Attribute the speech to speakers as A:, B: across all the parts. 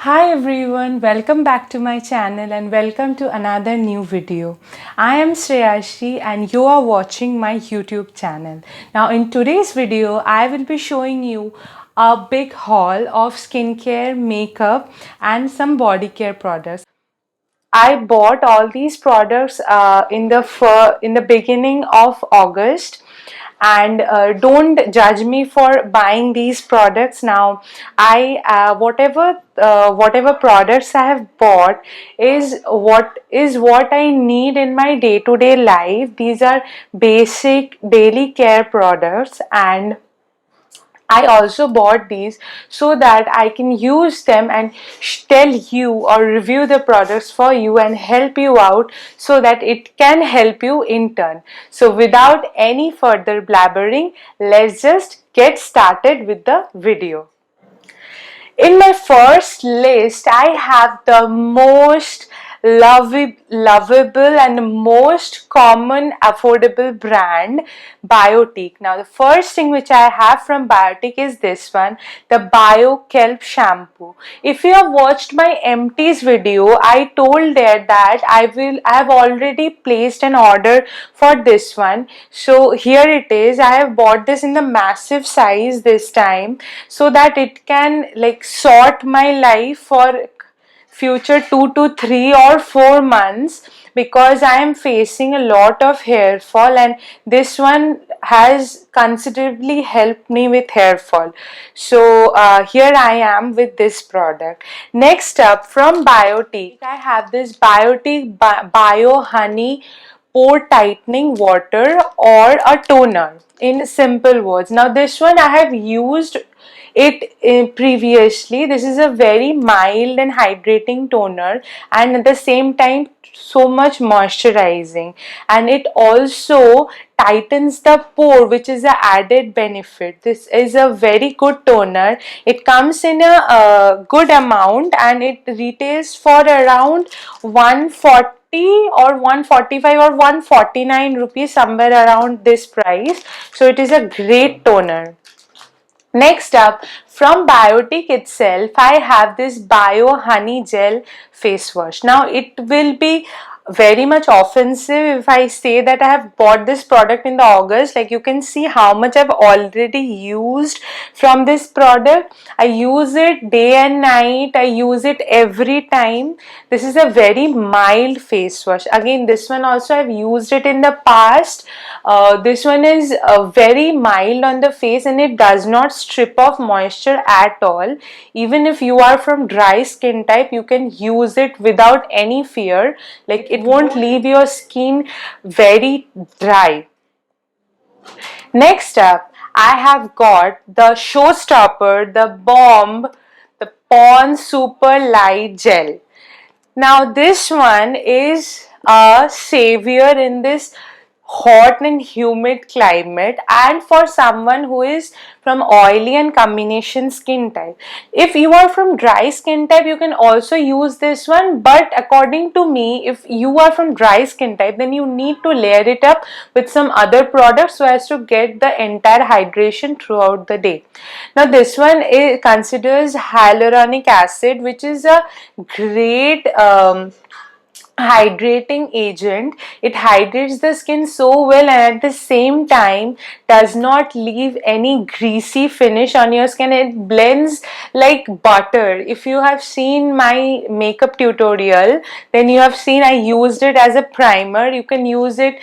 A: Hi everyone, welcome back to my channel and welcome to another new video. I am Shreyashi and you are watching my YouTube channel. Now in today's video, I will be showing you a big haul of skincare, makeup and some body care products. I bought all these products in the beginning of August, and don't judge me for buying these products now. I whatever products I have bought is what I need in my day-to-day life. These are basic daily care products, and I also bought these so that I can use them and tell you or review the products for you and help you out so that it can help you in turn. So without any further blabbering, let's just get started with the video. In my first list, I have the most lovable and most common affordable brand, Biotique. Now, the first thing which I have from Biotique is this one, the BioKelp shampoo. If you have watched my empties video, I told there that I have already placed an order for this one. So here it is. I have bought this in the massive size this time so that it can like sort my life for future 2 to 3 or 4 months, because I am facing a lot of hair fall and this one has considerably helped me with hair fall. So here I am with this product. Next up, from Biotique, I have this Biotique Bio Honey pore tightening water or a toner, in simple words. Now this one I have used it previously. This is a very mild and hydrating toner, and at the same time so much moisturizing, and it also tightens the pore, which is a added benefit. This is a very good toner. It comes in a good amount and it retails for around 140 or 145 or 149 rupees, somewhere around this price. So it is a great toner. Next up, from Biotique itself, I have this Bio Honey Gel face wash. Now it will be very much offensive if I say that I have bought this product in the August. Like, you can see how much I've already used from this product. I use it day and night. I use it every time. This is a very mild face wash. Again, this one also I've used it in the past. This one is very mild on the face and it does not strip off moisture at all. Even if you are from dry skin type, you can use it without any fear. Like, it won't leave your skin very dry. Next up, I have got the showstopper, the bomb, the Pond's Super Light Gel. Now this one is a savior in this hot and humid climate, and for someone who is from oily and combination skin type. If you are from dry skin type, you can also use this one, but according to me, if you are from dry skin type, then you need to layer it up with some other products so as to get the entire hydration throughout the day. Now this one considers hyaluronic acid, which is a great hydrating agent. It hydrates the skin so well and at the same time does not leave any greasy finish on your skin. It blends like butter. If you have seen my makeup tutorial, then you have seen I used it as a primer. You can use it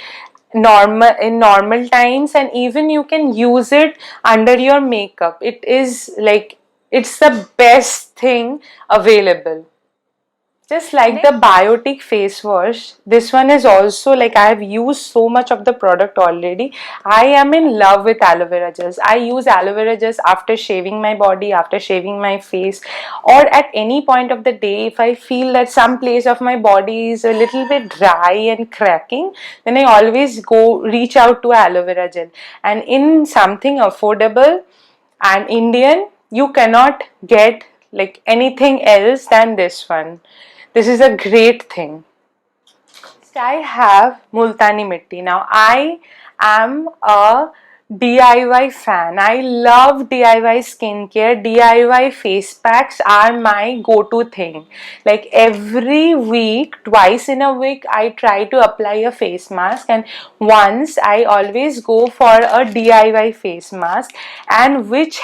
A: normal times, and even you can use it under your makeup. It is like, it's the best thing available. Just like the Biotic face wash, this one is also like, I have used so much of the product already. I am in love with aloe vera gels. I use aloe vera gels after shaving my body, after shaving my face, or at any point of the day. If I feel that some place of my body is a little bit dry and cracking, then I always go reach out to aloe vera gel. And in something affordable and Indian, you cannot get like anything else than this one. This is a great thing. Next, I have Multani Mitti. Now, I am a DIY fan. I love DIY skincare. DIY face packs are my go-to thing. Like every week, twice in a week, I try to apply a face mask, and once I always go for a DIY face mask, and which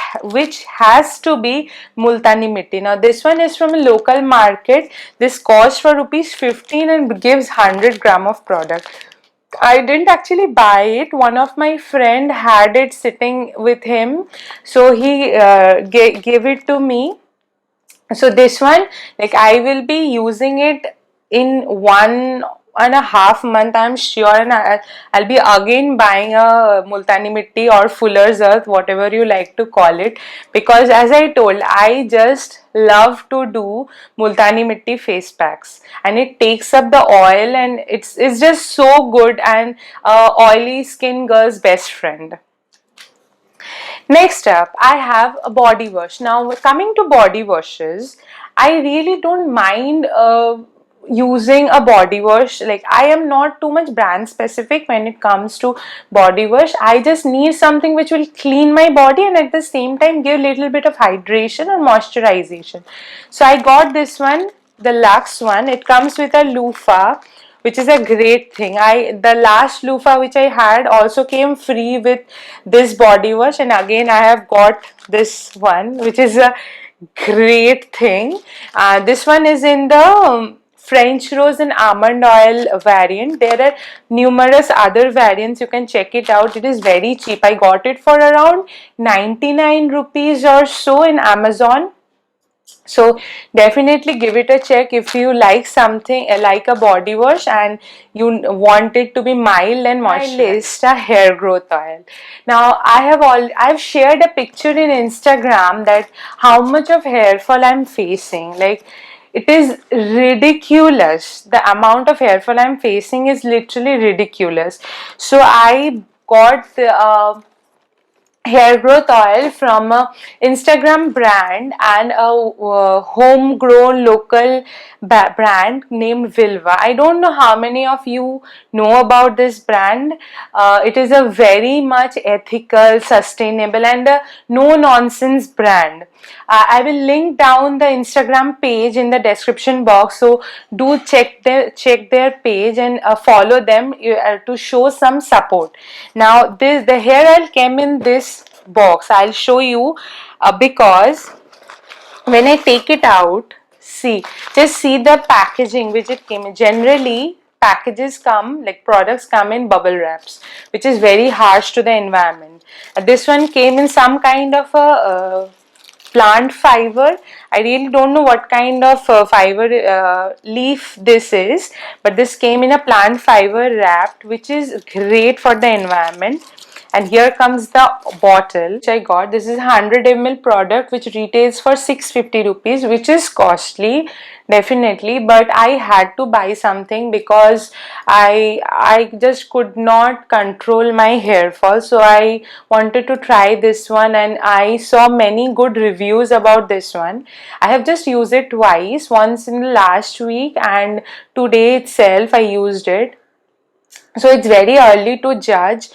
A: has to be Multani Mitti. Now this one is from a local market. This costs for rupees 15 and gives 100 gram of product. I didn't actually buy it. One of my friend had it sitting with him, so he gave it to me. So this one, like I will be using it in 1.5 month, I'm sure, and I'll be again buying a Multani Mitti or Fuller's Earth, whatever you like to call it, because as I told, I just love to do Multani Mitti face packs, and it takes up the oil, and it's just so good, and oily skin girl's best friend. Next up, I have a body wash. Now, coming to body washes, I really don't mind using a body wash. Like, I am not too much brand specific when it comes to body wash. I just need something which will clean my body and at the same time give a little bit of hydration or moisturization. So, I got this one, the Lux one. It comes with a loofah, which is a great thing. The last loofah which I had also came free with this body wash, and again I have got this one, which is a great thing. This one is in the French rose and almond oil variant. There are numerous other variants, you can check it out. It is very cheap. I got it for around 99 rupees or so in Amazon. So definitely give it a check if you like something like a body wash and you want it to be mild and moisturized. My list, a hair growth oil. Now I've shared a picture in Instagram that how much of hair fall I'm facing. Like, it is ridiculous. The amount of hair fall I'm facing is literally ridiculous. So I got the hair growth oil from a Instagram brand and a homegrown local brand named Vilva. I don't know how many of you know about this brand. It is a very much ethical, sustainable and a no nonsense brand. I will link down the Instagram page in the description box, so do check their page and follow them to show some support. Now the hair oil came in this box. I'll show you because when I take it out, just see the packaging which it came in. Generally packages come, like products come in bubble wraps, which is very harsh to the environment. This one came in some kind of a plant fiber. I really don't know what kind of fiber leaf this is, but this came in a plant fiber wrapped, which is great for the environment. And here comes the bottle which I got. This is a 100 ml product which retails for 650 rupees, which is costly definitely, but I had to buy something because I just could not control my hair fall, so I wanted to try this one and I saw many good reviews about this one. I have just used it twice, once in the last week and today itself I used it. So it's very early to judge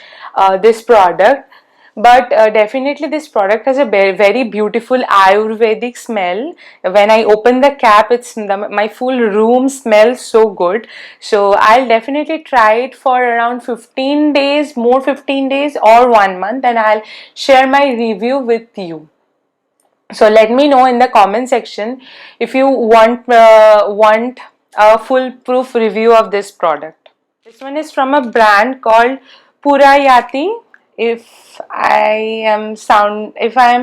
A: this product, but definitely this product has a very beautiful Ayurvedic smell. When I open the cap, my full room smells so good. So I'll definitely try it for around 15 days, more 15 days or 1 month, and I'll share my review with you. So let me know in the comment section if you want a foolproof review of this product. This one is from a brand called Purayati. If I am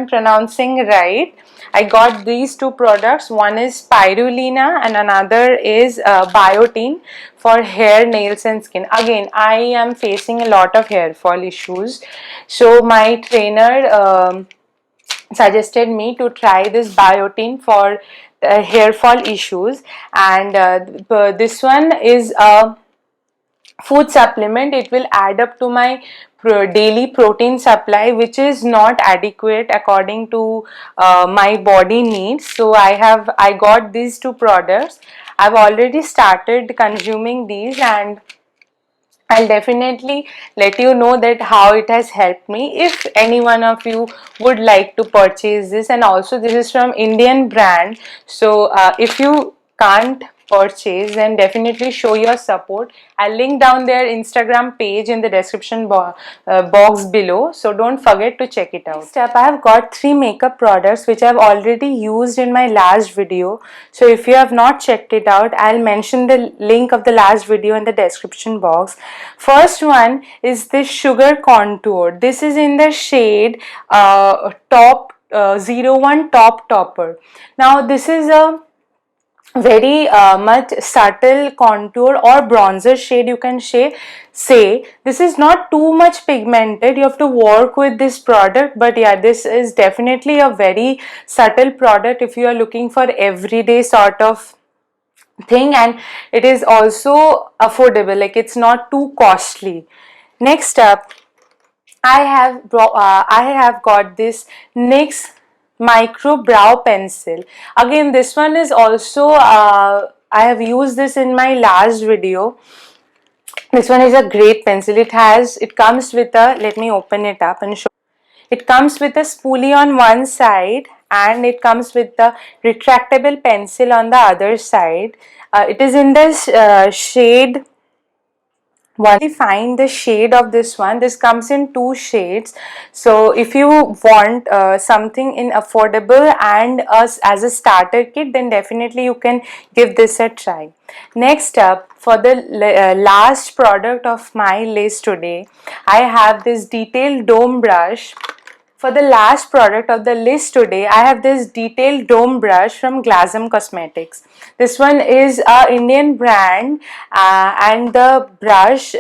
A: pronouncing right, I got these two products. One is Spirulina and another is Biotin for hair, nails and skin. Again, I am facing a lot of hair fall issues. So my trainer suggested me to try this Biotin for hair fall issues, and this one is a food supplement. It will add up to my daily protein supply, which is not adequate according to my body needs. So I got these two products. I've already started consuming these and I'll definitely let you know that how it has helped me if any one of you would like to purchase this. And also this is from Indian brand, so if you can't purchase, then definitely show your support. I'll link down their Instagram page in the description box below, so don't forget to check it out. Next up, I have got 3 makeup products which I've already used in my last video. So if you have not checked it out, I'll mention the link of the last video in the description box. First one is this Sugar Contour. This is in the shade top 01 Top Topper. Now this is a very much subtle contour or bronzer shade, you can say. This is not too much pigmented, you have to work with this product, but yeah, this is definitely a very subtle product if you are looking for everyday sort of thing, and it is also affordable, like it's not too costly. Next up, I have got this NYX Micro Brow Pencil. Again, this one is also I have used this in my last video. This one is a great pencil. It comes with a, let me open it up and show. It comes with a spoolie on one side, and it comes with the retractable pencil on the other side. It is in this shade. Once you find the shade of this one, this comes in 2 shades. So if you want something in affordable and as a starter kit, then definitely you can give this a try. Next up, for the last product of my list today, I have this detailed dome brush. For the last product of the list today, I have this detailed dome brush from Glasm Cosmetics. This one is a Indian brand, and the brush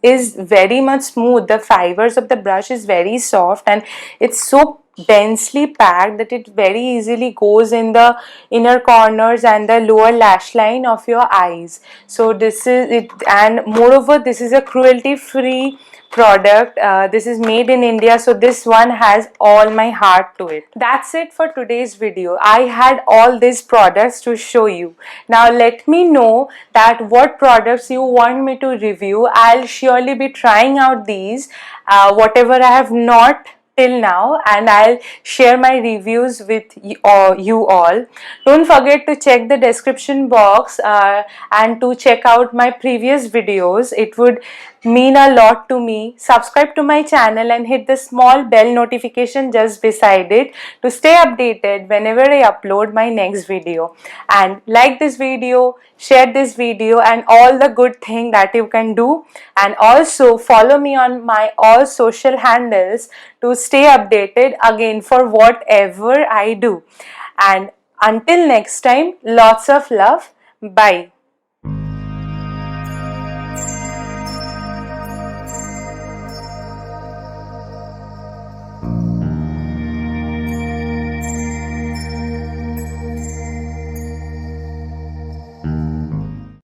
A: is very much smooth. The fibers of the brush is very soft, and it's so densely packed that it very easily goes in the inner corners and the lower lash line of your eyes. So this is it, and moreover this is a cruelty free product. This is made in India, so this one has all my heart to it. That's it for today's video. I had all these products to show you. Now let me know that what products you want me to review. I'll surely be trying out these, whatever I have not till now, and I'll share my reviews with you all. Don't forget to check the description box and to check out my previous videos. It would mean a lot to me. Subscribe to my channel and hit the small bell notification just beside it to stay updated whenever I upload my next video. And like this video, share this video, and all the good thing that you can do. And also follow me on my all social handles to stay updated again for whatever I do. And until next time, lots of love. Bye.